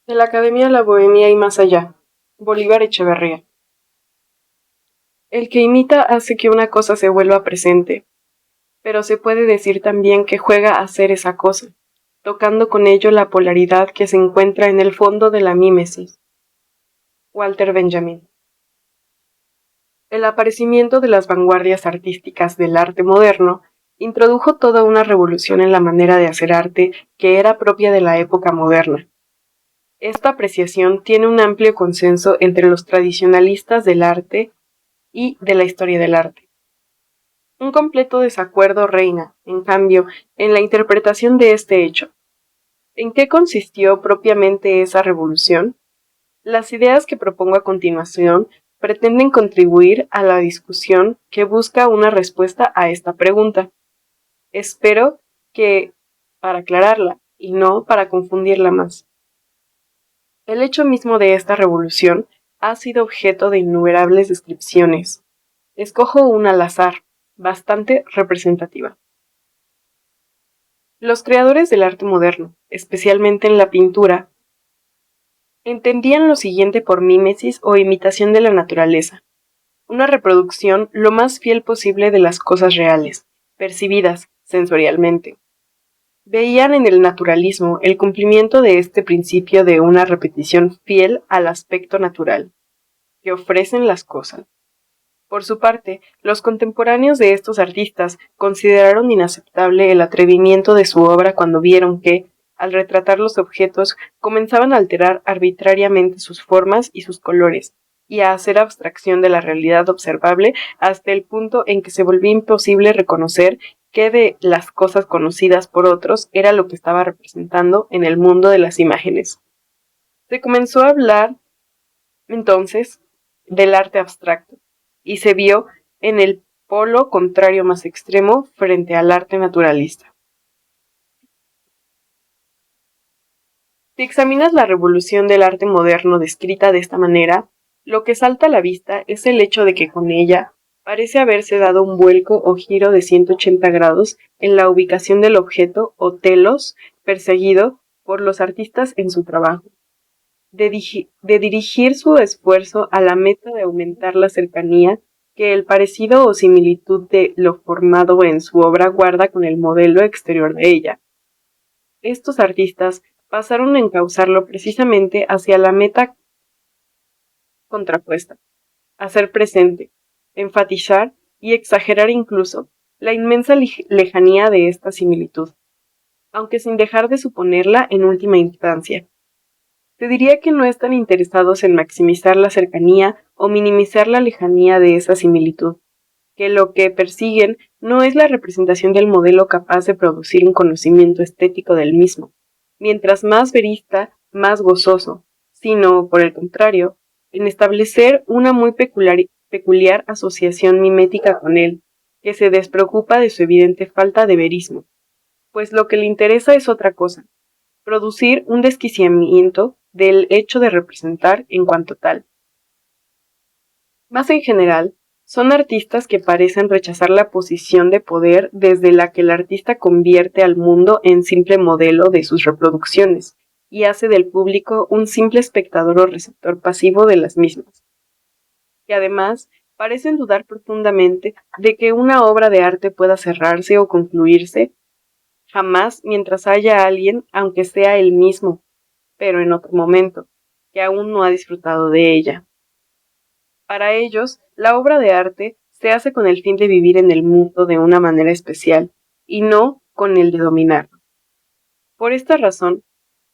De la Academia La Bohemia y más allá. Bolívar Echeverría. El que imita hace que una cosa se vuelva presente, pero se puede decir también que juega a ser esa cosa, tocando con ello la polaridad que se encuentra en el fondo de la mímesis. Walter Benjamin. El aparecimiento de las vanguardias artísticas del arte moderno introdujo toda una revolución en la manera de hacer arte que era propia de la época moderna. Esta apreciación tiene un amplio consenso entre los tradicionalistas del arte y de la historia del arte. Un completo desacuerdo reina, en cambio, en la interpretación de este hecho. ¿En qué consistió propiamente esa revolución? Las ideas que propongo a continuación pretenden contribuir a la discusión que busca una respuesta a esta pregunta. Espero que para aclararla y no para confundirla más. El hecho mismo de esta revolución ha sido objeto de innumerables descripciones. Escojo una al azar, bastante representativa. Los creadores del arte moderno, especialmente en la pintura, entendían lo siguiente por mímesis o imitación de la naturaleza, una reproducción lo más fiel posible de las cosas reales, percibidas sensorialmente. Veían en el naturalismo el cumplimiento de este principio de una repetición fiel al aspecto natural que ofrecen las cosas. Por su parte, los contemporáneos de estos artistas consideraron inaceptable el atrevimiento de su obra cuando vieron que, al retratar los objetos, comenzaban a alterar arbitrariamente sus formas y sus colores, y a hacer abstracción de la realidad observable hasta el punto en que se volvía imposible reconocer qué de las cosas conocidas por otros era lo que estaba representando en el mundo de las imágenes. Se comenzó a hablar, entonces, del arte abstracto, y se vio en el polo contrario más extremo frente al arte naturalista. Si examinas la revolución del arte moderno descrita de esta manera, lo que salta a la vista es el hecho de que con ella parece haberse dado un vuelco o giro de 180 grados en la ubicación del objeto o telos perseguido por los artistas en su trabajo, de dirigir su esfuerzo a la meta de aumentar la cercanía que el parecido o similitud de lo formado en su obra guarda con el modelo exterior de ella. Estos artistas pasaron a encauzarlo precisamente hacia la meta contrapuesta, hacer presente, enfatizar y exagerar incluso la inmensa lejanía de esta similitud, aunque sin dejar de suponerla en última instancia. Te diría que no están interesados en maximizar la cercanía o minimizar la lejanía de esa similitud, que lo que persiguen no es la representación del modelo capaz de producir un conocimiento estético del mismo, mientras más verista, más gozoso, sino, por el contrario, en establecer una muy peculiar asociación mimética con él, que se despreocupa de su evidente falta de verismo, pues lo que le interesa es otra cosa, producir un desquiciamiento del hecho de representar en cuanto tal. Más en general, son artistas que parecen rechazar la posición de poder desde la que el artista convierte al mundo en simple modelo de sus reproducciones y hace del público un simple espectador o receptor pasivo de las mismas. Y además, parecen dudar profundamente de que una obra de arte pueda cerrarse o concluirse jamás mientras haya alguien, aunque sea él mismo, pero en otro momento, que aún no ha disfrutado de ella. Para ellos, la obra de arte se hace con el fin de vivir en el mundo de una manera especial, y no con el de dominarlo. Por esta razón,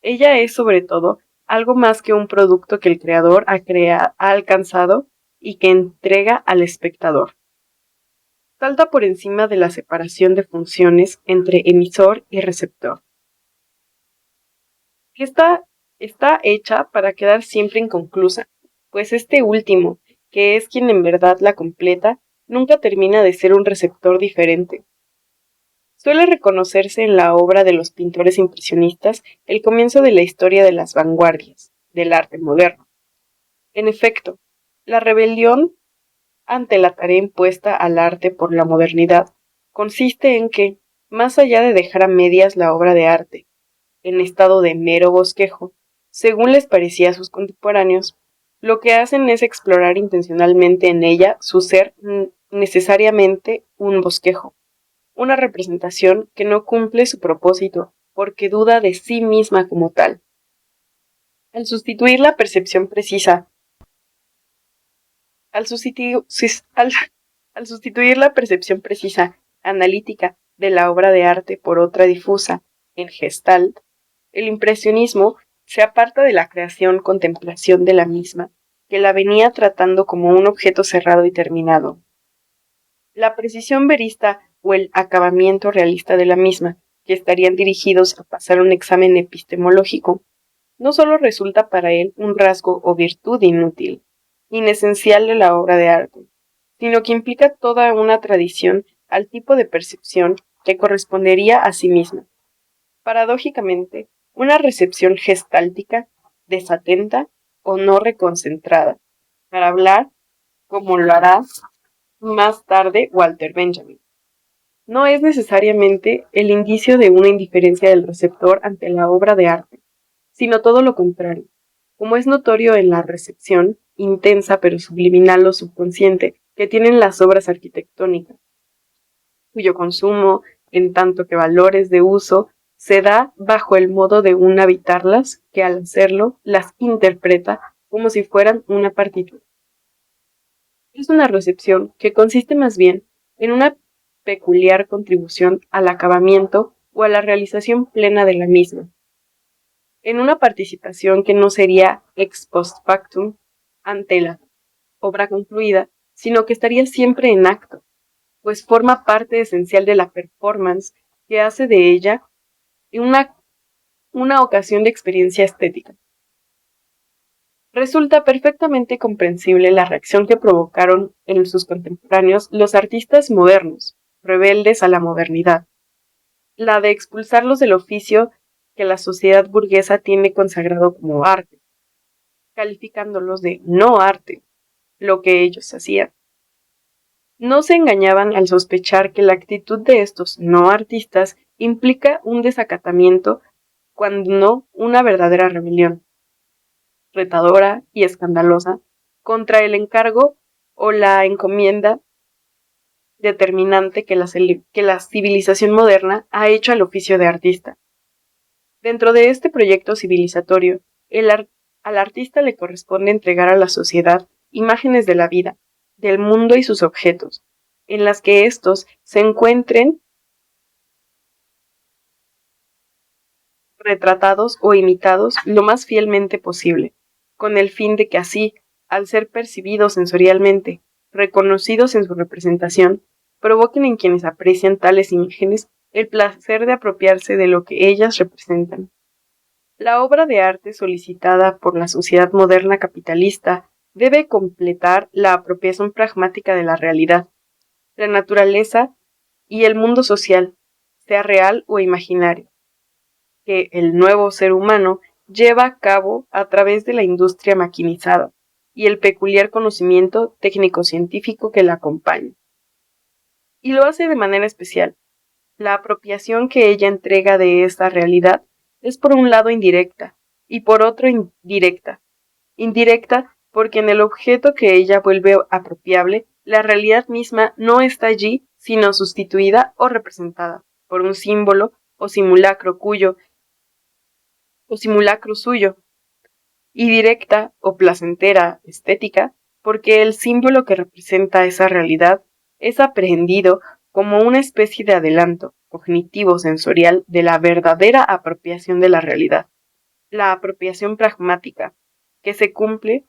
ella es sobre todo algo más que un producto que el creador ha alcanzado y que entrega al espectador. Salta por encima de la separación de funciones entre emisor y receptor. Está hecha para quedar siempre inconclusa, pues este último, que es quien en verdad la completa, nunca termina de ser un receptor diferente. Suele reconocerse en la obra de los pintores impresionistas el comienzo de la historia de las vanguardias, del arte moderno. En efecto, la rebelión ante la tarea impuesta al arte por la modernidad consiste en que, más allá de dejar a medias la obra de arte, en estado de mero bosquejo, según les parecía a sus contemporáneos, lo que hacen es explorar intencionalmente en ella su ser necesariamente un bosquejo, una representación que no cumple su propósito porque duda de sí misma como tal. Al sustituir la percepción precisa, al, sustitu- sis- al sustituir la percepción precisa, analítica, de la obra de arte por otra difusa, en Gestalt, el impresionismo se aparta de la creación-contemplación de la misma, que la venía tratando como un objeto cerrado y terminado. La precisión verista o el acabamiento realista de la misma, que estarían dirigidos a pasar un examen epistemológico, no solo resulta para él un rasgo o virtud inútil, inesencial de la obra de arte, sino que implica toda una tradición al tipo de percepción que correspondería a sí misma. Paradójicamente, una recepción gestáltica, desatenta o no reconcentrada, para hablar, como lo hará más tarde Walter Benjamin. No es necesariamente el indicio de una indiferencia del receptor ante la obra de arte, sino todo lo contrario, como es notorio en la recepción, intensa pero subliminal o subconsciente, que tienen las obras arquitectónicas, cuyo consumo, en tanto que valores de uso, se da bajo el modo de un habitarlas, que al hacerlo las interpreta como si fueran una partitura. Es una recepción que consiste más bien en una peculiar contribución al acabamiento o a la realización plena de la misma, en una participación que no sería ex post factum ante la obra concluida, sino que estaría siempre en acto, pues forma parte esencial de la performance que hace de ella una ocasión de experiencia estética. Resulta perfectamente comprensible la reacción que provocaron en sus contemporáneos los artistas modernos, rebeldes a la modernidad, la de expulsarlos del oficio que la sociedad burguesa tiene consagrado como arte, calificándolos de no arte, lo que ellos hacían. No se engañaban al sospechar que la actitud de estos no artistas implica un desacatamiento, cuando no una verdadera rebelión, retadora y escandalosa, contra el encargo o la encomienda determinante que la civilización moderna ha hecho al oficio de artista. Dentro de este proyecto civilizatorio, al artista le corresponde entregar a la sociedad imágenes de la vida, del mundo y sus objetos, en las que éstos se encuentren retratados o imitados lo más fielmente posible, con el fin de que así, al ser percibidos sensorialmente, reconocidos en su representación, provoquen en quienes aprecian tales imágenes el placer de apropiarse de lo que ellas representan. La obra de arte solicitada por la sociedad moderna capitalista debe completar la apropiación pragmática de la realidad, la naturaleza y el mundo social, sea real o imaginario, que el nuevo ser humano lleva a cabo a través de la industria maquinizada y el peculiar conocimiento técnico-científico que la acompaña. Y lo hace de manera especial. La apropiación que ella entrega de esta realidad es por un lado indirecta y por otro indirecta. Indirecta porque en el objeto que ella vuelve apropiable, la realidad misma no está allí, sino sustituida o representada por un símbolo o simulacro suyo, y directa o placentera estética, porque el símbolo que representa esa realidad es aprehendido como una especie de adelanto cognitivo sensorial de la verdadera apropiación de la realidad, la apropiación pragmática, que se cumple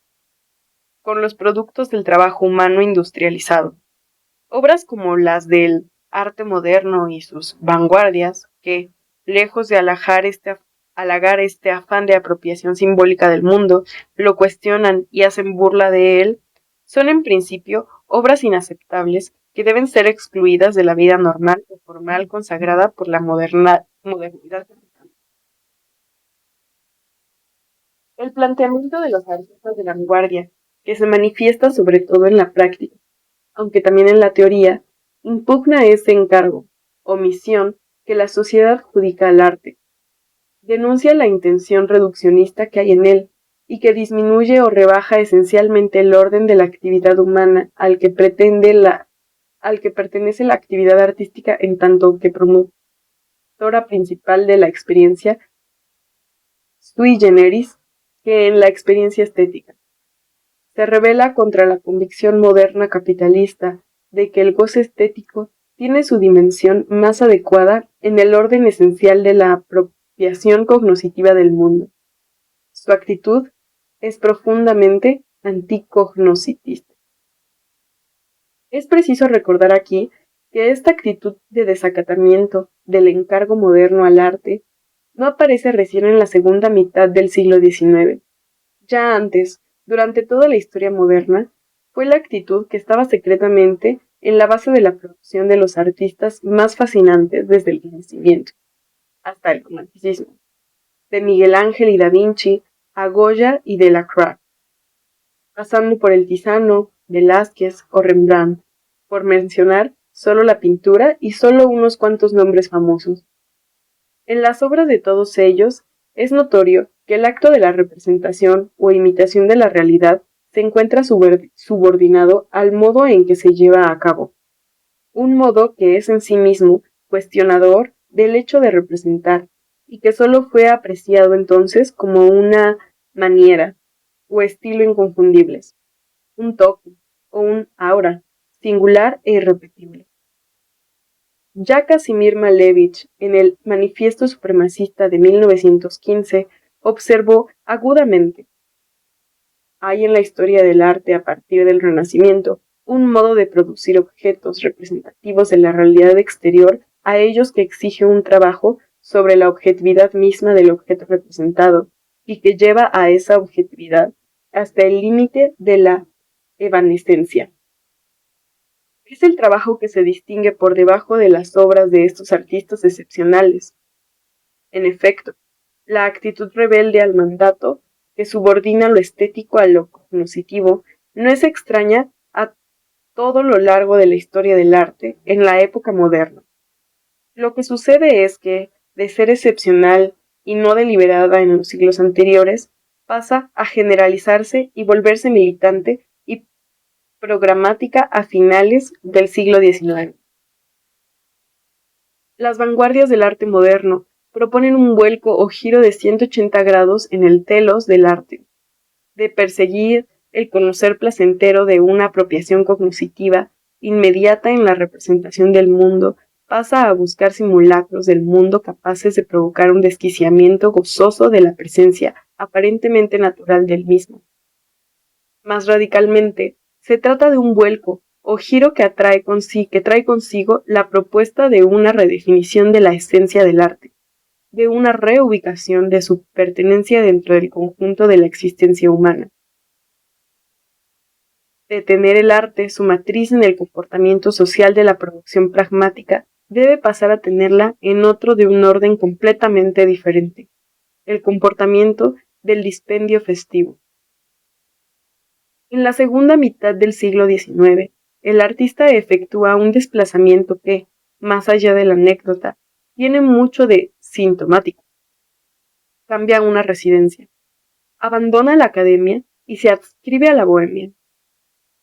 con los productos del trabajo humano industrializado. Obras como las del arte moderno y sus vanguardias, que, lejos de halagar este afán de apropiación simbólica del mundo, lo cuestionan y hacen burla de él, son en principio obras inaceptables que deben ser excluidas de la vida normal o formal consagrada por la modernidad. El planteamiento de los artistas de vanguardia, que se manifiesta sobre todo en la práctica, aunque también en la teoría, impugna ese encargo o misión que la sociedad adjudica al arte, Denuncia la intención reduccionista que hay en él, y que disminuye o rebaja esencialmente el orden de la actividad humana al que pertenece la actividad artística en tanto que promotora principal de la experiencia sui generis que en la experiencia estética. Se rebela contra la convicción moderna capitalista de que el goce estético tiene su dimensión más adecuada en el orden esencial de la apropiación cognoscitiva del mundo. Su actitud es profundamente anticognoscitista. Es preciso recordar aquí que esta actitud de desacatamiento del encargo moderno al arte no aparece recién en la segunda mitad del siglo XIX. Ya antes, durante toda la historia moderna, fue la actitud que estaba secretamente en la base de la producción de los artistas más fascinantes desde el Renacimiento hasta el Romanticismo, de Miguel Ángel y Da Vinci a Goya y Delacroix, pasando por el Tiziano, Velázquez o Rembrandt, por mencionar solo la pintura y solo unos cuantos nombres famosos. En las obras de todos ellos es notorio que el acto de la representación o imitación de la realidad se encuentra subordinado al modo en que se lleva a cabo, un modo que es en sí mismo cuestionador del hecho de representar y que solo fue apreciado entonces como una maniera o estilo inconfundibles, un toque o un aura singular e irrepetible. Ya Casimir Malevich, en el Manifiesto Supremacista de 1915, observó agudamente: hay en la historia del arte a partir del Renacimiento un modo de producir objetos representativos de la realidad exterior a ellos que exige un trabajo sobre la objetividad misma del objeto representado y que lleva a esa objetividad hasta el límite de la evanescencia. Es el trabajo que se distingue por debajo de las obras de estos artistas excepcionales. En efecto, la actitud rebelde al mandato, que subordina lo estético a lo cognoscitivo, no es extraña a todo lo largo de la historia del arte en la época moderna. Lo que sucede es que, de ser excepcional y no deliberada en los siglos anteriores, pasa a generalizarse y volverse militante y programática a finales del siglo XIX. Las vanguardias del arte moderno proponen un vuelco o giro de 180 grados en el telos del arte, de perseguir el conocer placentero de una apropiación cognoscitiva inmediata en la representación del mundo, pasa a buscar simulacros del mundo capaces de provocar un desquiciamiento gozoso de la presencia aparentemente natural del mismo. Más radicalmente, se trata de un vuelco o giro que trae consigo la propuesta de una redefinición de la esencia del arte, de una reubicación de su pertenencia dentro del conjunto de la existencia humana. De tener el arte su matriz en el comportamiento social de la producción pragmática, debe pasar a tenerla en otro de un orden completamente diferente, el comportamiento del dispendio festivo. En la segunda mitad del siglo XIX, el artista efectúa un desplazamiento que, más allá de la anécdota, tiene mucho de sintomático. Cambia una residencia, abandona la academia y se adscribe a la bohemia.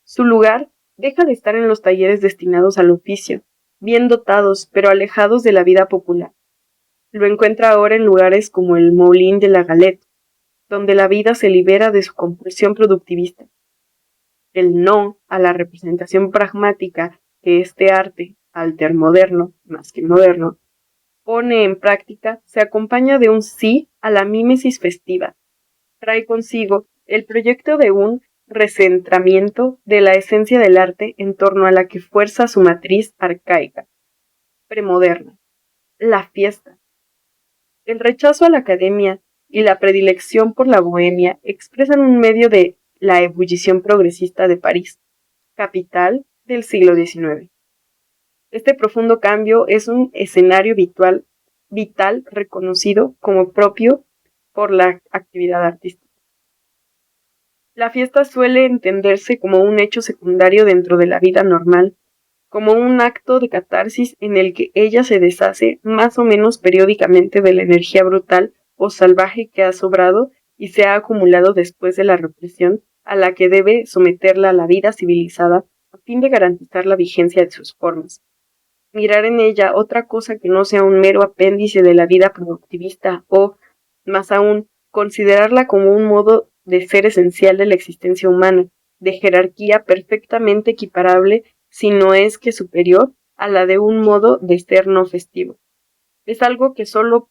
Su lugar deja de estar en los talleres destinados al oficio, bien dotados pero alejados de la vida popular. Lo encuentra ahora en lugares como el Moulin de la Galette, donde la vida se libera de su compulsión productivista. El no a la representación pragmática que este arte, altermoderno, más que moderno, pone en práctica se acompaña de un sí a la mímesis festiva. Trae consigo el proyecto de un recentramiento de la esencia del arte en torno a la que fuerza su matriz arcaica, premoderna, la fiesta. El rechazo a la academia y la predilección por la bohemia expresan un medio de la ebullición progresista de París, capital del siglo XIX. Este profundo cambio es un escenario vital reconocido como propio por la actividad artística. La fiesta suele entenderse como un hecho secundario dentro de la vida normal, como un acto de catarsis en el que ella se deshace más o menos periódicamente de la energía brutal o salvaje que ha sobrado y se ha acumulado después de la represión a la que debe someterla la vida civilizada a fin de garantizar la vigencia de sus formas. Mirar en ella otra cosa que no sea un mero apéndice de la vida productivista o, más aún, considerarla como un modo de ser esencial de la existencia humana, de jerarquía perfectamente equiparable, si no es que superior, a la de un modo de ser no festivo. Es algo que solo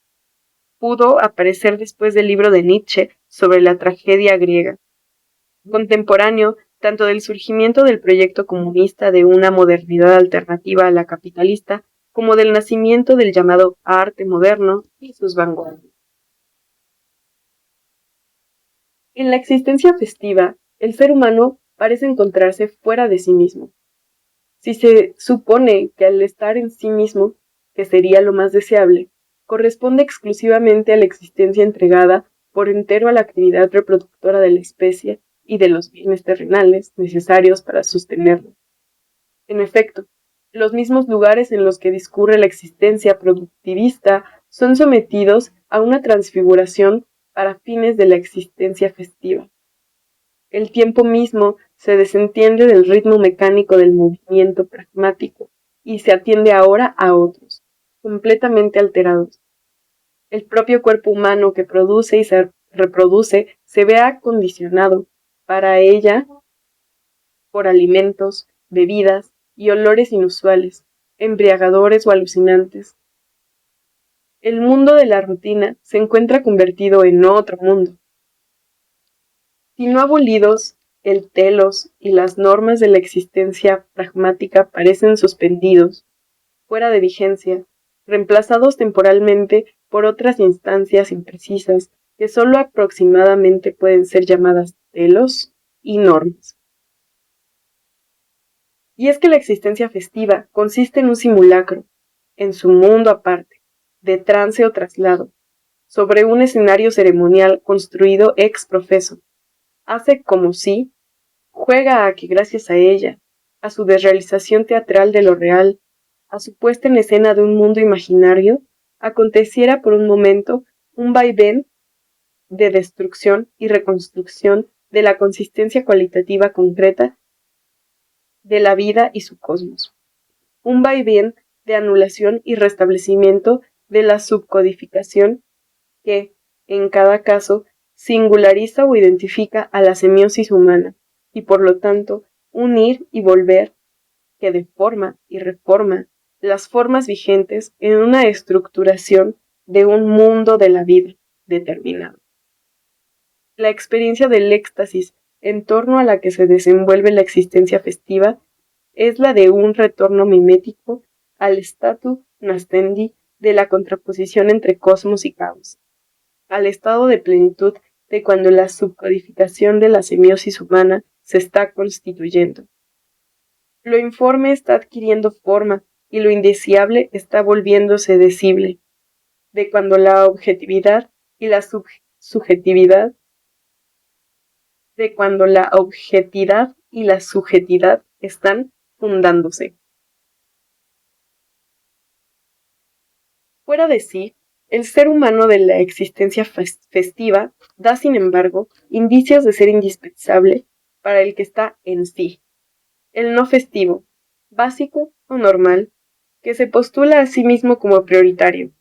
pudo aparecer después del libro de Nietzsche sobre la tragedia griega, contemporáneo tanto del surgimiento del proyecto comunista de una modernidad alternativa a la capitalista, como del nacimiento del llamado arte moderno y sus vanguardias. En la existencia festiva, el ser humano parece encontrarse fuera de sí mismo. Si se supone que al estar en sí mismo, que sería lo más deseable, corresponde exclusivamente a la existencia entregada por entero a la actividad reproductora de la especie y de los bienes terrenales necesarios para sostenerla. En efecto, los mismos lugares en los que discurre la existencia productivista son sometidos a una transfiguración para fines de la existencia festiva. El tiempo mismo se desentiende del ritmo mecánico del movimiento pragmático y se atiende ahora a otros, completamente alterados. El propio cuerpo humano que produce y se reproduce se ve acondicionado para ella por alimentos, bebidas y olores inusuales, embriagadores o alucinantes. El mundo de la rutina se encuentra convertido en otro mundo. Si no abolidos, el telos y las normas de la existencia pragmática parecen suspendidos, fuera de vigencia, reemplazados temporalmente por otras instancias imprecisas que sólo aproximadamente pueden ser llamadas telos y normas. Y es que la existencia festiva consiste en un simulacro, en su mundo aparte, de trance o traslado, sobre un escenario ceremonial construido ex profeso. Hace como si, juega a que gracias a ella, a su desrealización teatral de lo real, a su puesta en escena de un mundo imaginario, aconteciera por un momento un vaivén de destrucción y reconstrucción de la consistencia cualitativa concreta de la vida y su cosmos. Un vaivén de anulación y restablecimiento de la subcodificación que, en cada caso, singulariza o identifica a la semiosis humana, y por lo tanto, un ir y volver que deforma y reforma las formas vigentes en una estructuración de un mundo de la vida determinado. La experiencia del éxtasis en torno a la que se desenvuelve la existencia festiva es la de un retorno mimético al statu nascendi de la contraposición entre cosmos y caos, al estado de plenitud de cuando la subcodificación de la semiosis humana se está constituyendo. Lo informe está adquiriendo forma y lo indeseable está volviéndose decible, de cuando la objetividad y la subjetividad, de cuando la objetidad y la subjetividad están fundándose. Fuera de sí, el ser humano de la existencia festiva da, sin embargo, indicios de ser indispensable para el que está en sí, el no festivo, básico o normal, que se postula a sí mismo como prioritario.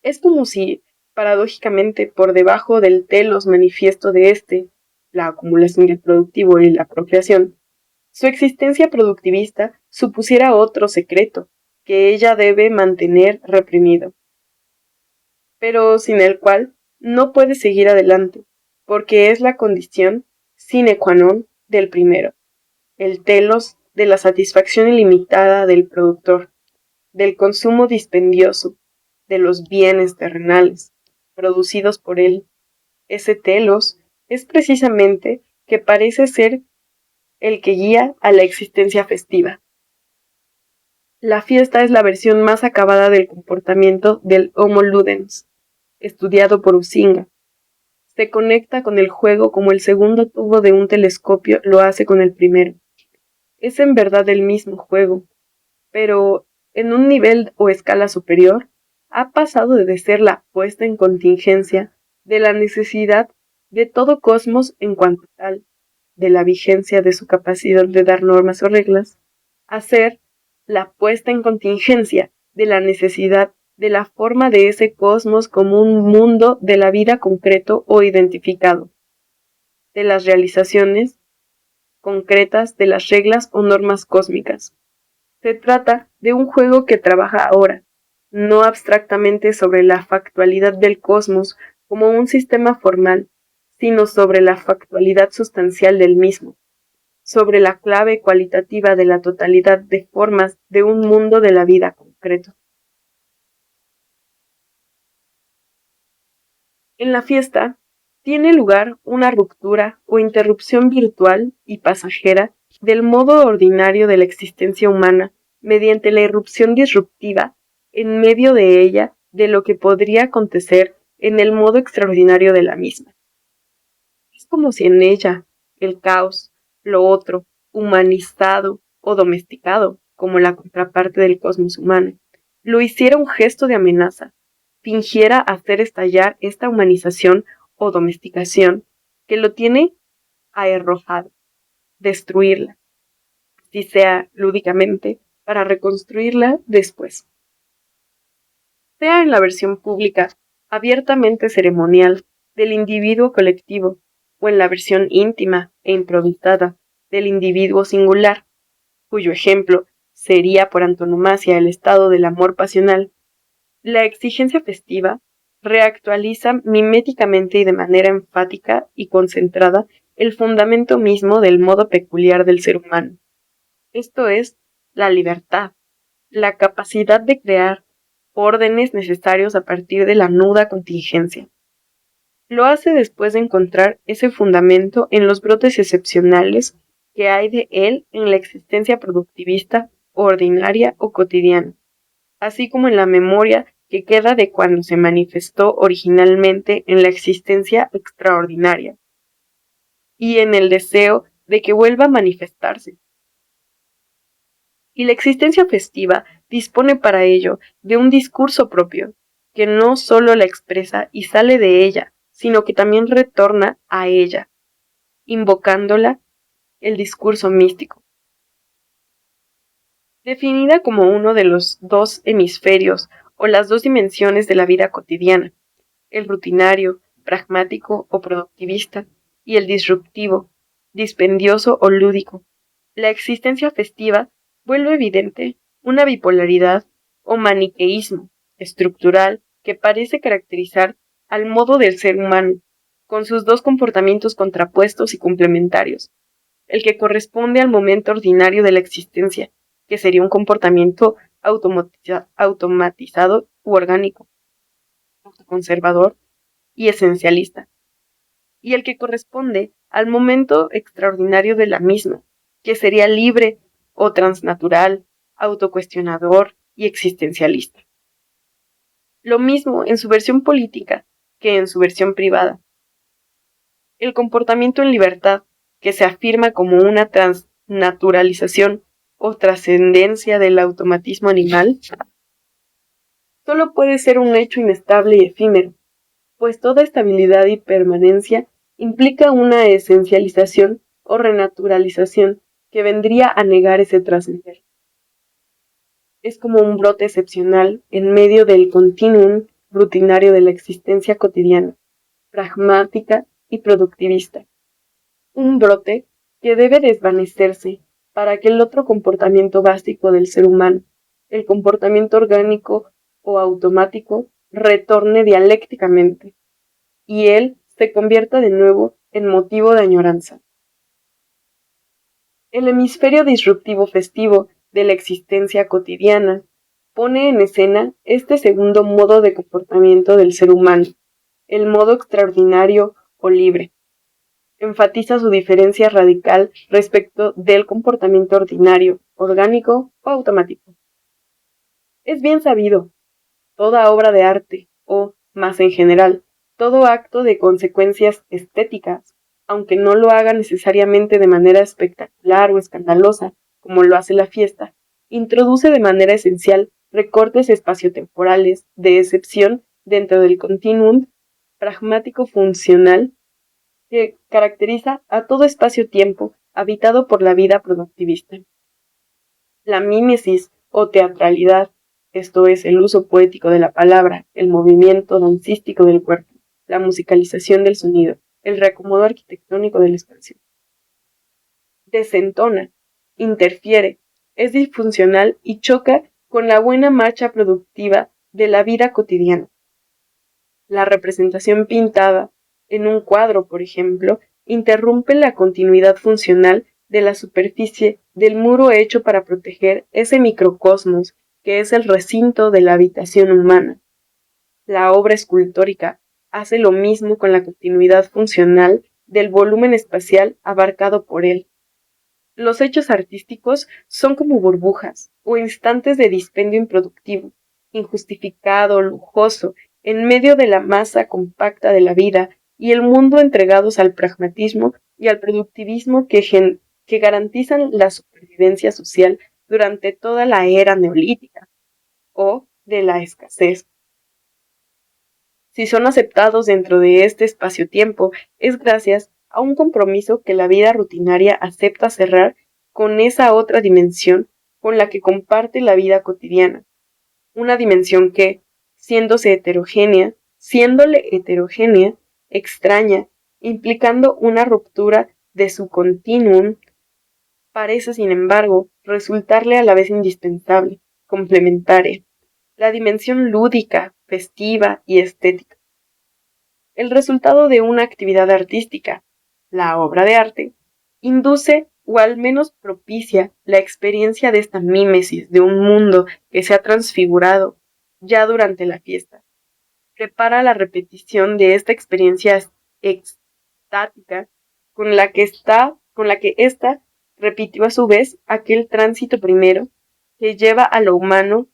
Es como si, paradójicamente, por debajo del telos manifiesto de éste, la acumulación del productivo y la procreación, su existencia productivista supusiera otro secreto, que ella debe mantener reprimido, pero sin el cual no puede seguir adelante, porque es la condición sine qua non del primero, el telos de la satisfacción ilimitada del productor, del consumo dispendioso, de los bienes terrenales producidos por él. Ese telos es precisamente que parece ser el que guía a la existencia festiva. La fiesta es la versión más acabada del comportamiento del Homo ludens, estudiado por Huizinga. Se conecta con el juego como el segundo tubo de un telescopio lo hace con el primero. Es en verdad el mismo juego, pero en un nivel o escala superior, ha pasado de ser la puesta en contingencia de la necesidad de todo cosmos en cuanto tal, de la vigencia de su capacidad de dar normas o reglas, a ser la puesta en contingencia de la necesidad de la forma de ese cosmos como un mundo de la vida concreto o identificado, de las realizaciones concretas de las reglas o normas cósmicas. Se trata de un juego que trabaja ahora, no abstractamente sobre la factualidad del cosmos como un sistema formal, sino sobre la factualidad sustancial del mismo, sobre la clave cualitativa de la totalidad de formas de un mundo de la vida concreto. En la fiesta, tiene lugar una ruptura o interrupción virtual y pasajera del modo ordinario de la existencia humana mediante la irrupción disruptiva en medio de ella de lo que podría acontecer en el modo extraordinario de la misma. Es como si en ella el caos, lo otro, humanizado o domesticado, como la contraparte del cosmos humano, lo hiciera un gesto de amenaza, fingiera hacer estallar esta humanización o domesticación que lo tiene aherrojado, destruirla, si sea lúdicamente, para reconstruirla después. Sea en la versión pública, abiertamente ceremonial, del individuo colectivo, o en la versión íntima e improvisada del individuo singular, cuyo ejemplo sería por antonomasia el estado del amor pasional, la exigencia festiva reactualiza miméticamente y de manera enfática y concentrada el fundamento mismo del modo peculiar del ser humano. Esto es, la libertad, la capacidad de crear órdenes necesarios a partir de la nuda contingencia. Lo hace después de encontrar ese fundamento en los brotes excepcionales que hay de él en la existencia productivista, ordinaria o cotidiana, así como en la memoria que queda de cuando se manifestó originalmente en la existencia extraordinaria, y en el deseo de que vuelva a manifestarse. Y la existencia festiva dispone para ello de un discurso propio, que no sólo la expresa y sale de ella, sino que también retorna a ella, invocándola el discurso místico. Definida como uno de los dos hemisferios o las dos dimensiones de la vida cotidiana, el rutinario, pragmático o productivista, y el disruptivo, dispendioso o lúdico. La existencia festiva vuelve evidente una bipolaridad o maniqueísmo estructural que parece caracterizar al modo del ser humano, con sus dos comportamientos contrapuestos y complementarios, el que corresponde al momento ordinario de la existencia, que sería un comportamiento automatizado u orgánico, autoconservador y esencialista, y el que corresponde al momento extraordinario de la misma, que sería libre o transnatural, autocuestionador y existencialista. Lo mismo en su versión política que en su versión privada. El comportamiento en libertad, que se afirma como una transnaturalización o trascendencia del automatismo animal, solo puede ser un hecho inestable y efímero, pues toda estabilidad y permanencia implica una esencialización o renaturalización que vendría a negar ese trascender. Es como un brote excepcional en medio del continuum rutinario de la existencia cotidiana, pragmática y productivista. Un brote que debe desvanecerse para que el otro comportamiento básico del ser humano, el comportamiento orgánico o automático, retorne dialécticamente, y él se convierta de nuevo en motivo de añoranza. El hemisferio disruptivo festivo de la existencia cotidiana pone en escena este segundo modo de comportamiento del ser humano, el modo extraordinario o libre. Enfatiza su diferencia radical respecto del comportamiento ordinario, orgánico o automático. Es bien sabido, toda obra de arte, o, más en general, todo acto de consecuencias estéticas, aunque no lo haga necesariamente de manera espectacular o escandalosa, como lo hace la fiesta, introduce de manera esencial recortes espaciotemporales de excepción dentro del continuum pragmático funcional que caracteriza a todo espacio-tiempo habitado por la vida productivista. La mímesis o teatralidad, esto es, el uso poético de la palabra, el movimiento dancístico del cuerpo, la musicalización del sonido, el reacomodo arquitectónico del espacio. Desentona, interfiere, es disfuncional y choca con la buena marcha productiva de la vida cotidiana. La representación pintada en un cuadro, por ejemplo, interrumpe la continuidad funcional de la superficie del muro hecho para proteger ese microcosmos que es el recinto de la habitación humana. La obra escultórica hace lo mismo con la continuidad funcional del volumen espacial abarcado por él. Los hechos artísticos son como burbujas o instantes de dispendio improductivo, injustificado, lujoso, en medio de la masa compacta de la vida y el mundo entregados al pragmatismo y al productivismo que garantizan la supervivencia social durante toda la era neolítica o de la escasez. Si son aceptados dentro de este espacio-tiempo, es gracias a un compromiso que la vida rutinaria acepta cerrar con esa otra dimensión con la que comparte la vida cotidiana. Una dimensión que, siéndole heterogénea, extraña, implicando una ruptura de su continuum, parece, sin embargo, resultarle a la vez indispensable, complementaria, la dimensión lúdica, festiva y estética. El resultado de una actividad artística, la obra de arte, induce o al menos propicia la experiencia de esta mímesis de un mundo que se ha transfigurado ya durante la fiesta. Prepara la repetición de esta experiencia extática con la que ésta repitió a su vez aquel tránsito primero que lleva a lo humano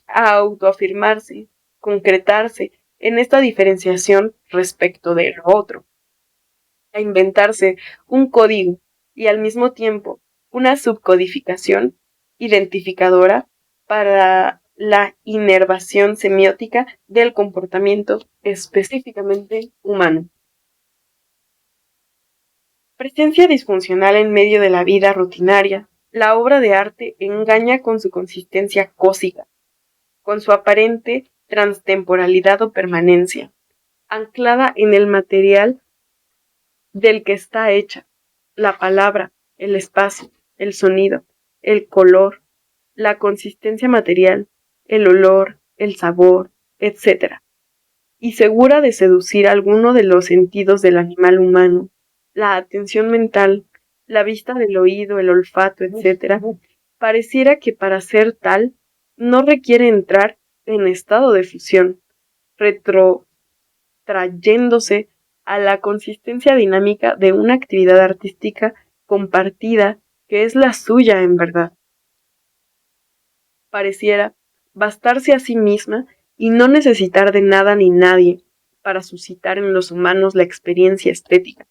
a autoafirmarse, concretarse en esta diferenciación respecto de lo otro, a inventarse un código y al mismo tiempo una subcodificación identificadora para la inervación semiótica del comportamiento específicamente humano. Presencia disfuncional en medio de la vida rutinaria, la obra de arte engaña con su consistencia cósica, con su aparente transtemporalidad o permanencia, anclada en el material del que está hecha, la palabra, el espacio, el sonido, el color, la consistencia material, el olor, el sabor, etc. Y segura de seducir alguno de los sentidos del animal humano, la atención mental, la vista del oído, el olfato, etc., pareciera que para ser tal no requiere entrar en estado de fusión, retrotrayéndose a la consistencia dinámica de una actividad artística compartida que es la suya en verdad. Pareciera bastarse a sí misma y no necesitar de nada ni nadie para suscitar en los humanos la experiencia estética.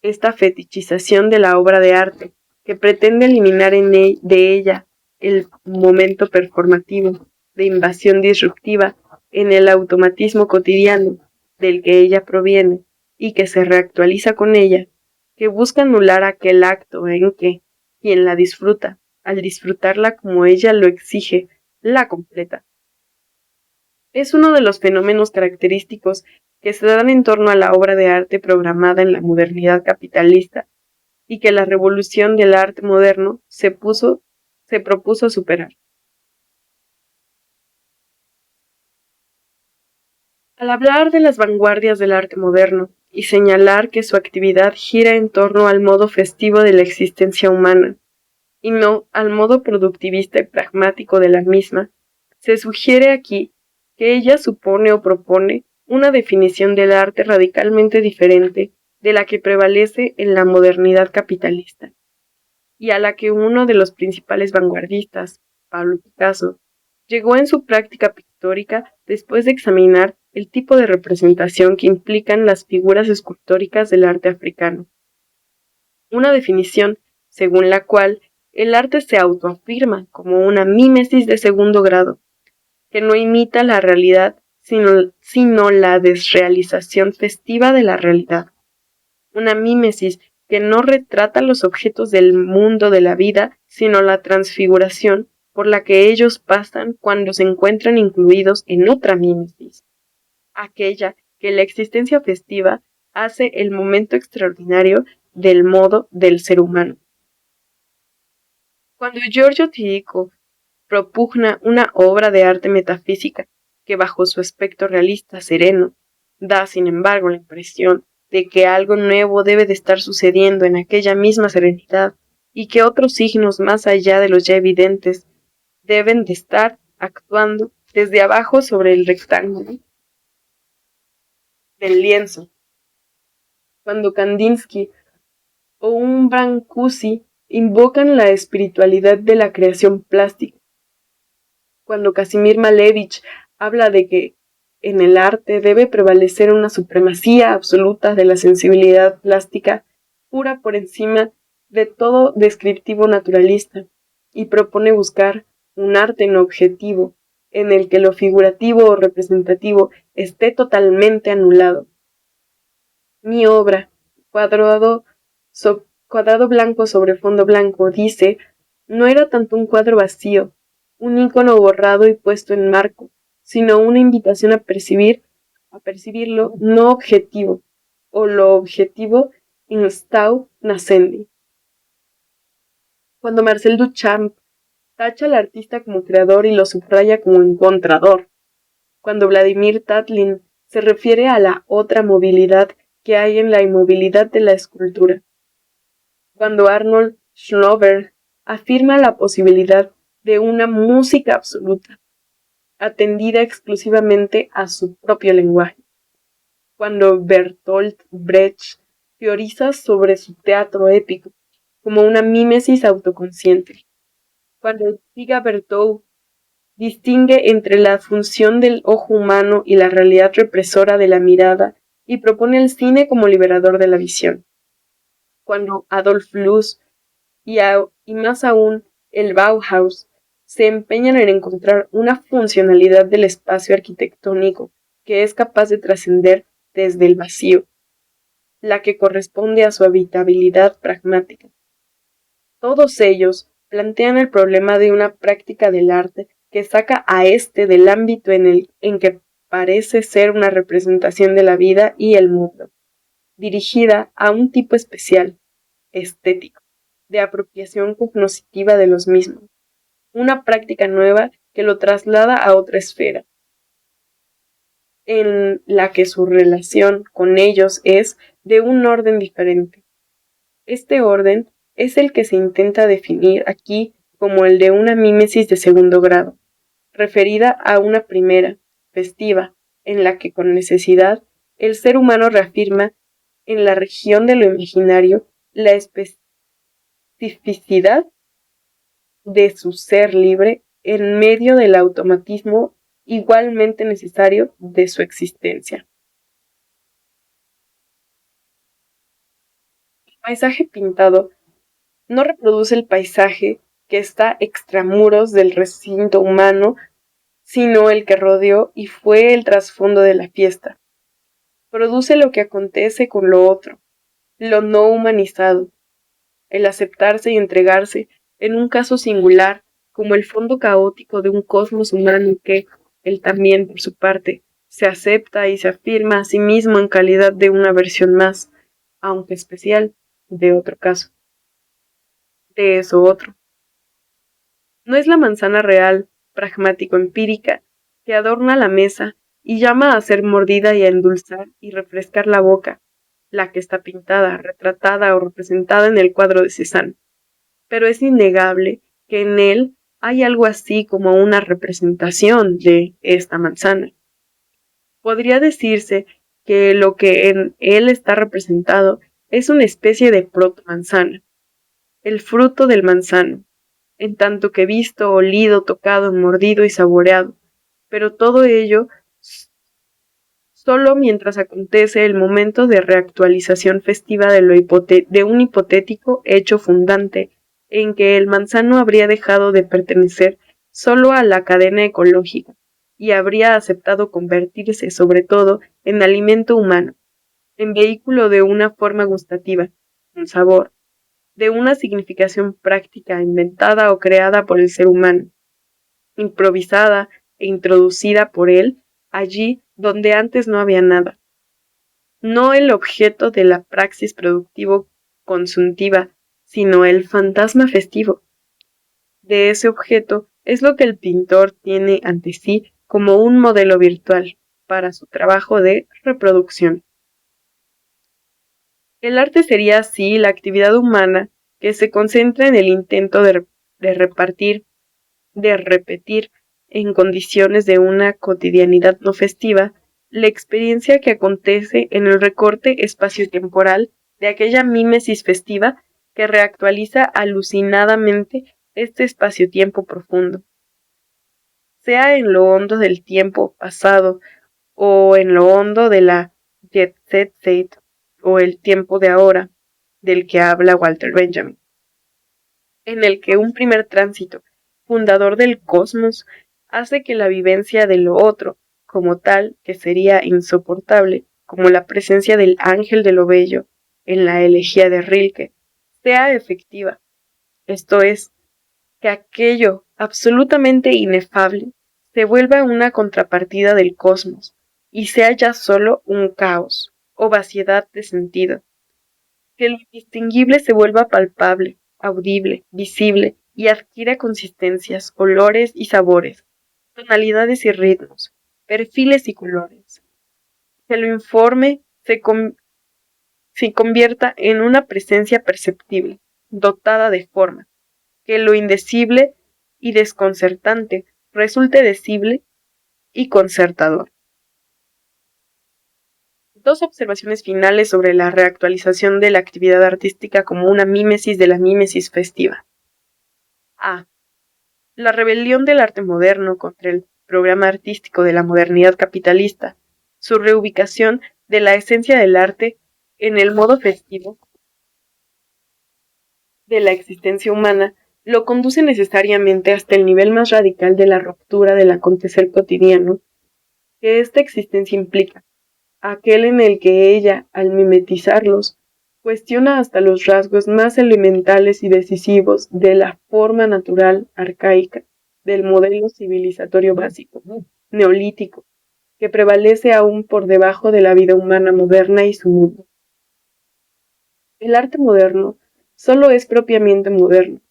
Esta fetichización de la obra de arte, que pretende eliminar de ella el momento performativo de invasión disruptiva en el automatismo cotidiano del que ella proviene y que se reactualiza con ella, que busca anular aquel acto en que quien la disfruta, al disfrutarla como ella lo exige, la completa. Es uno de los fenómenos característicos que se dan en torno a la obra de arte programada en la modernidad capitalista y que la revolución del arte moderno se propuso superar. Al hablar de las vanguardias del arte moderno y señalar que su actividad gira en torno al modo festivo de la existencia humana, y no al modo productivista y pragmático de la misma, se sugiere aquí que ella supone o propone una definición del arte radicalmente diferente de la que prevalece en la modernidad capitalista, y a la que uno de los principales vanguardistas, Pablo Picasso, llegó en su práctica pictórica después de examinar el tipo de representación que implican las figuras escultóricas del arte africano. Una definición según la cual el arte se autoafirma como una mímesis de segundo grado, que no imita la realidad, sino la desrealización festiva de la realidad. Una mímesis que no retrata los objetos del mundo de la vida, sino la transfiguración por la que ellos pasan cuando se encuentran incluidos en otra mímesis, aquella que la existencia festiva hace el momento extraordinario del modo del ser humano. Cuando Giorgio Chirico propugna una obra de arte metafísica que bajo su aspecto realista sereno da sin embargo la impresión de que algo nuevo debe de estar sucediendo en aquella misma serenidad y que otros signos más allá de los ya evidentes deben de estar actuando desde abajo sobre el rectángulo del lienzo. Cuando Kandinsky o un Brancusi invocan la espiritualidad de la creación plástica, cuando Casimir Malevich habla de que en el arte debe prevalecer una supremacía absoluta de la sensibilidad plástica pura por encima de todo descriptivo naturalista, y propone buscar un arte no objetivo, en el que lo figurativo o representativo esté totalmente anulado. Mi obra, cuadrado blanco sobre fondo blanco, dice, no era tanto un cuadro vacío, un ícono borrado y puesto en marco, sino una invitación a percibirlo no objetivo, o lo objetivo instau nascendi. Cuando Marcel Duchamp tacha al artista como creador y lo subraya como encontrador, cuando Vladimir Tatlin se refiere a la otra movilidad que hay en la inmovilidad de la escultura, cuando Arnold Schnober afirma la posibilidad de una música absoluta, atendida exclusivamente a su propio lenguaje, cuando Bertolt Brecht teoriza sobre su teatro épico como una mímesis autoconsciente, cuando Dziga Bertou distingue entre la función del ojo humano y la realidad represora de la mirada y propone el cine como liberador de la visión, cuando Adolf Loos y más aún el Bauhaus se empeñan en encontrar una funcionalidad del espacio arquitectónico que es capaz de trascender desde el vacío, la que corresponde a su habitabilidad pragmática. Todos ellos plantean el problema de una práctica del arte que saca a éste del ámbito en que parece ser una representación de la vida y el mundo, dirigida a un tipo especial, estético, de apropiación cognoscitiva de los mismos, una práctica nueva que lo traslada a otra esfera, en la que su relación con ellos es de un orden diferente. Este orden es el que se intenta definir aquí como el de una mímesis de segundo grado, referida a una primera, festiva, en la que con necesidad el ser humano reafirma en la región de lo imaginario la especificidad de su ser libre en medio del automatismo igualmente necesario de su existencia. El paisaje pintado no reproduce el paisaje que está extramuros del recinto humano, sino el que rodeó y fue el trasfondo de la fiesta. Produce lo que acontece con lo otro, lo no humanizado, el aceptarse y entregarse en un caso singular como el fondo caótico de un cosmos humano que, él también, por su parte, se acepta y se afirma a sí mismo en calidad de una versión más, aunque especial, de otro caso, de eso otro. No es la manzana real, pragmático-empírica, que adorna la mesa y llama a ser mordida y a endulzar y refrescar la boca, la que está pintada, retratada o representada en el cuadro de Cézanne. Pero es innegable que en él hay algo así como una representación de esta manzana. Podría decirse que lo que en él está representado es una especie de proto-manzana, el fruto del manzano, en tanto que visto, olido, tocado, mordido y saboreado, pero todo ello solo mientras acontece el momento de reactualización festiva de un hipotético hecho fundante en que el manzano habría dejado de pertenecer solo a la cadena ecológica y habría aceptado convertirse sobre todo en alimento humano, en vehículo de una forma gustativa, un sabor, de una significación práctica inventada o creada por el ser humano, improvisada e introducida por él allí donde antes no había nada. No el objeto de la praxis productivo-consuntiva, sino el fantasma festivo. De ese objeto es lo que el pintor tiene ante sí como un modelo virtual para su trabajo de reproducción. El arte sería así la actividad humana que se concentra en el intento de repartir, de repetir en condiciones de una cotidianidad no festiva la experiencia que acontece en el recorte espaciotemporal de aquella mímesis festiva que reactualiza alucinadamente este espacio-tiempo profundo. Sea en lo hondo del tiempo pasado o en lo hondo de la jet set o el tiempo de ahora del que habla Walter Benjamin, en el que un primer tránsito, fundador del cosmos, hace que la vivencia de lo otro, como tal, que sería insoportable, como la presencia del ángel de lo bello en la elegía de Rilke, sea efectiva, esto es, que aquello absolutamente inefable se vuelva una contrapartida del cosmos y sea ya solo un caos o vaciedad de sentido, que lo indistinguible se vuelva palpable, audible, visible y adquiera consistencias, olores y sabores, tonalidades y ritmos, perfiles y colores, que lo informe se convierta en una presencia perceptible, dotada de forma, que lo indecible y desconcertante resulte decible y concertador. Dos observaciones finales sobre la reactualización de la actividad artística como una mímesis de la mímesis festiva. A. La rebelión del arte moderno contra el programa artístico de la modernidad capitalista, su reubicación de la esencia del arte en el modo festivo de la existencia humana, lo conduce necesariamente hasta el nivel más radical de la ruptura del acontecer cotidiano que esta existencia implica, aquel en el que ella, al mimetizarlos, cuestiona hasta los rasgos más elementales y decisivos de la forma natural arcaica del modelo civilizatorio básico, neolítico, que prevalece aún por debajo de la vida humana moderna y su mundo. El arte moderno solo es propiamente moderno,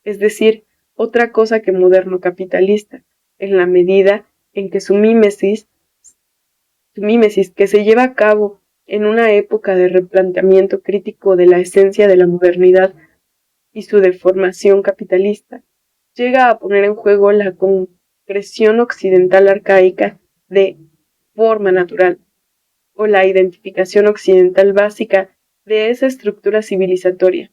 es decir, otra cosa que moderno capitalista, en la medida en que su mímesis que se lleva a cabo en una época de replanteamiento crítico de la esencia de la modernidad y su deformación capitalista, llega a poner en juego la concreción occidental arcaica de forma natural, o la identificación occidental básica de esa estructura civilizatoria.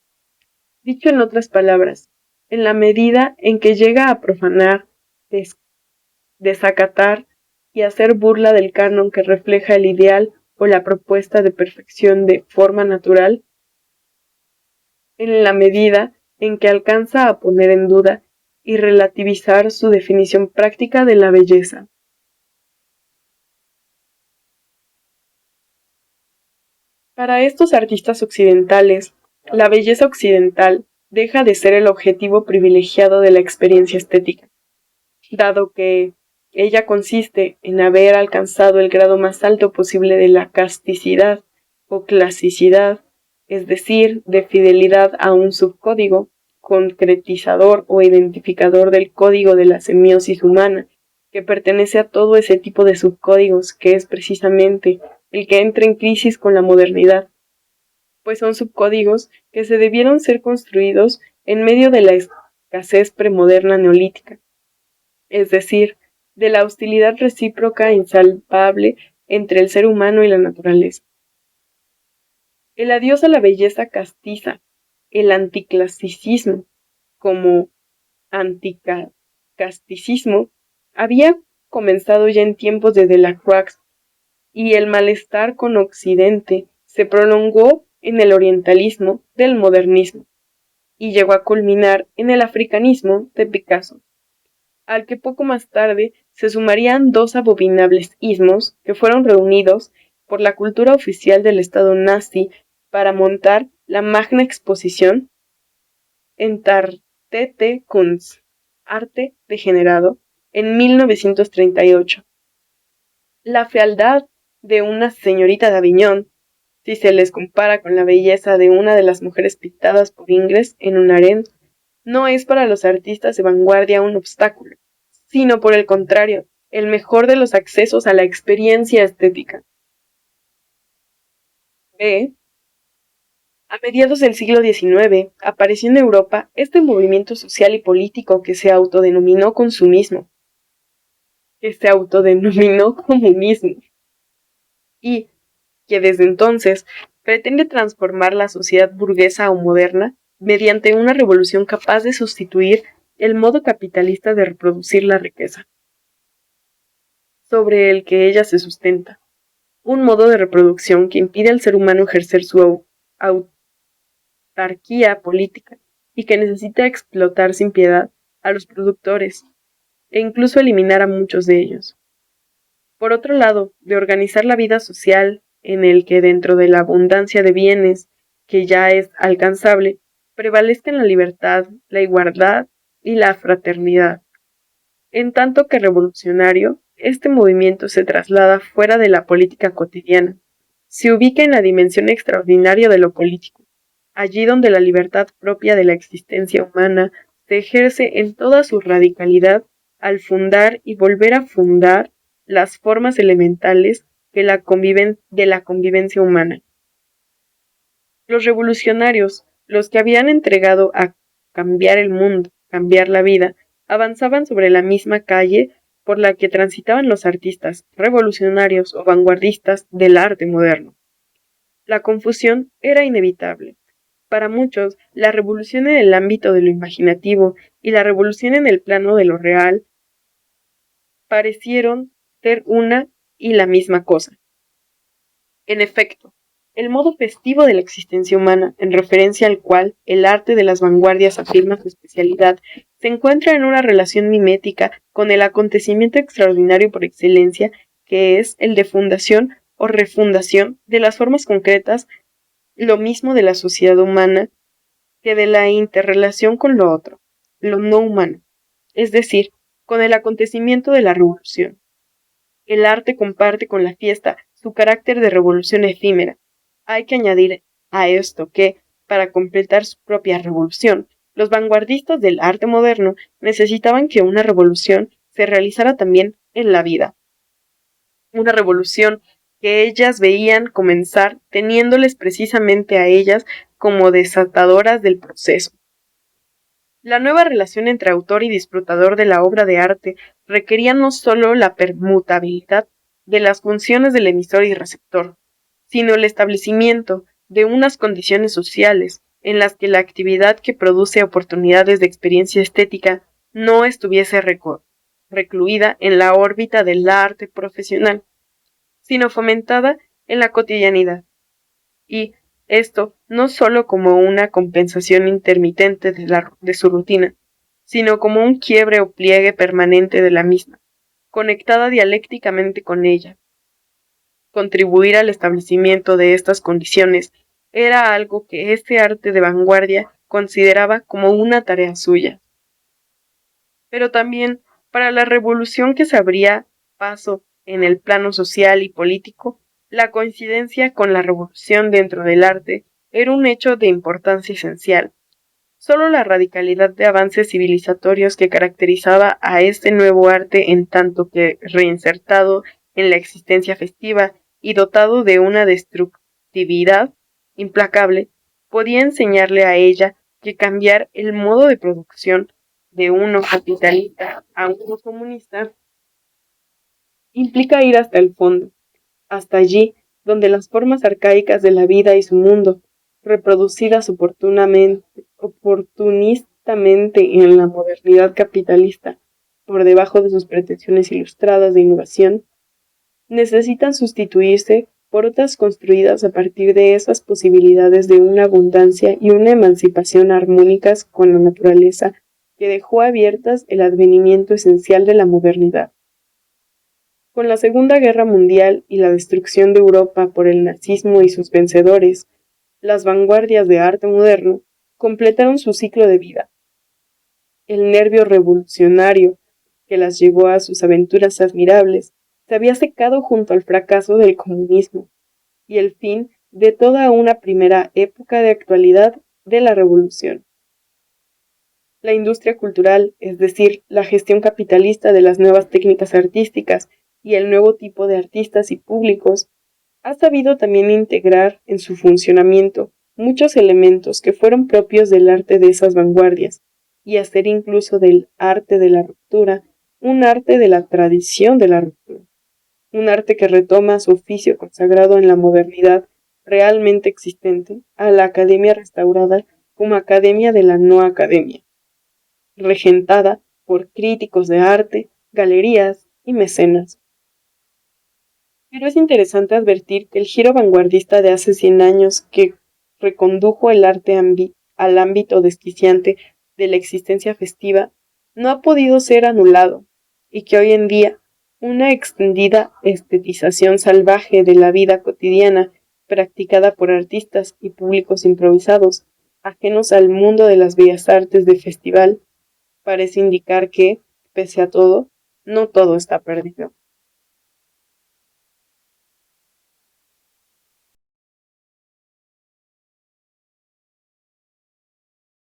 Dicho en otras palabras, en la medida en que llega a profanar, desacatar y hacer burla del canon que refleja el ideal o la propuesta de perfección de forma natural, en la medida en que alcanza a poner en duda y relativizar su definición práctica de la belleza. Para estos artistas occidentales, la belleza occidental deja de ser el objetivo privilegiado de la experiencia estética, dado que ella consiste en haber alcanzado el grado más alto posible de la casticidad o clasicidad, es decir, de fidelidad a un subcódigo, concretizador o identificador del código de la semiosis humana, que pertenece a todo ese tipo de subcódigos que es precisamente el que entra en crisis con la modernidad, pues son subcódigos que se debieron ser construidos en medio de la escasez premoderna neolítica, es decir, de la hostilidad recíproca e insalvable entre el ser humano y la naturaleza. El adiós a la belleza castiza, el anticlasicismo como anticasticismo, había comenzado ya en tiempos de Delacroix, y el malestar con Occidente se prolongó en el orientalismo del modernismo. y llegó a culminar en el africanismo de Picasso, al que poco más tarde se sumarían dos abominables ismos que fueron reunidos por la cultura oficial del Estado nazi para montar la magna exposición Entartete Kunst, arte degenerado, en 1938. La fealdad de una señorita de Aviñón, si se les compara con la belleza de una de las mujeres pintadas por Ingres en un harén, no es para los artistas de vanguardia un obstáculo, sino por el contrario, el mejor de los accesos a la experiencia estética. B. A mediados del siglo XIX apareció en Europa este movimiento social y político que se autodenominó consumismo, que se autodenominó comunismo, y que desde entonces pretende transformar la sociedad burguesa o moderna mediante una revolución capaz de sustituir el modo capitalista de reproducir la riqueza, sobre el que ella se sustenta, un modo de reproducción que impide al ser humano ejercer su autarquía política y que necesita explotar sin piedad a los productores e incluso eliminar a muchos de ellos. Por otro lado, de organizar la vida social en el que dentro de la abundancia de bienes que ya es alcanzable, prevalezcan la libertad, la igualdad y la fraternidad. En tanto que revolucionario, este movimiento se traslada fuera de la política cotidiana, se ubica en la dimensión extraordinaria de lo político, allí donde la libertad propia de la existencia humana se ejerce en toda su radicalidad al fundar y volver a fundar las formas elementales de la convivencia humana. Los revolucionarios, los que habían entregado a cambiar el mundo, cambiar la vida, avanzaban sobre la misma calle por la que transitaban los artistas revolucionarios o vanguardistas del arte moderno. La confusión era inevitable. Para muchos, la revolución en el ámbito de lo imaginativo y la revolución en el plano de lo real parecieron ser una y la misma cosa. En efecto, el modo festivo de la existencia humana, en referencia al cual el arte de las vanguardias afirma su especialidad, se encuentra en una relación mimética con el acontecimiento extraordinario por excelencia, que es el de fundación o refundación de las formas concretas, lo mismo de la sociedad humana que de la interrelación con lo otro, lo no humano, es decir, con el acontecimiento de la revolución. El arte comparte con la fiesta su carácter de revolución efímera. Hay que añadir a esto que, para completar su propia revolución, los vanguardistas del arte moderno necesitaban que una revolución se realizara también en la vida. Una revolución que ellas veían comenzar teniéndoles precisamente a ellas como desatadoras del proceso. La nueva relación entre autor y disfrutador de la obra de arte requería no sólo la permutabilidad de las funciones del emisor y receptor, sino el establecimiento de unas condiciones sociales en las que la actividad que produce oportunidades de experiencia estética no estuviese recluida en la órbita del arte profesional, sino fomentada en la cotidianidad. Y esto no sólo como una compensación intermitente de su rutina, sino como un quiebre o pliegue permanente de la misma, conectada dialécticamente con ella. Contribuir al establecimiento de estas condiciones era algo que este arte de vanguardia consideraba como una tarea suya. Pero también, para la revolución que se abría paso en el plano social y político, la coincidencia con la revolución dentro del arte era un hecho de importancia esencial. Solo la radicalidad de avances civilizatorios que caracterizaba a este nuevo arte en tanto que reinsertado en la existencia festiva y dotado de una destructividad implacable, podía enseñarle a ella que cambiar el modo de producción de uno capitalista a uno comunista implica ir hasta el fondo, hasta allí donde las formas arcaicas de la vida y su mundo, reproducidas oportunistamente en la modernidad capitalista, por debajo de sus pretensiones ilustradas de innovación, necesitan sustituirse por otras construidas a partir de esas posibilidades de una abundancia y una emancipación armónicas con la naturaleza que dejó abiertas el advenimiento esencial de la modernidad. Con la Segunda Guerra Mundial y la destrucción de Europa por el nazismo y sus vencedores, las vanguardias de arte moderno completaron su ciclo de vida. El nervio revolucionario que las llevó a sus aventuras admirables se había secado junto al fracaso del comunismo y el fin de toda una primera época de actualidad de la revolución. La industria cultural, es decir, la gestión capitalista de las nuevas técnicas artísticas y el nuevo tipo de artistas y públicos, ha sabido también integrar en su funcionamiento muchos elementos que fueron propios del arte de esas vanguardias, y hacer incluso del arte de la ruptura un arte de la tradición de la ruptura, un arte que retoma su oficio consagrado en la modernidad realmente existente a la academia restaurada como academia de la no academia, regentada por críticos de arte, galerías y mecenas. Pero es interesante advertir que el giro vanguardista de hace 100 años que recondujo el arte al ámbito desquiciante de la existencia festiva no ha podido ser anulado, y que hoy en día una extendida estetización salvaje de la vida cotidiana practicada por artistas y públicos improvisados, ajenos al mundo de las bellas artes de festival, parece indicar que, pese a todo, no todo está perdido.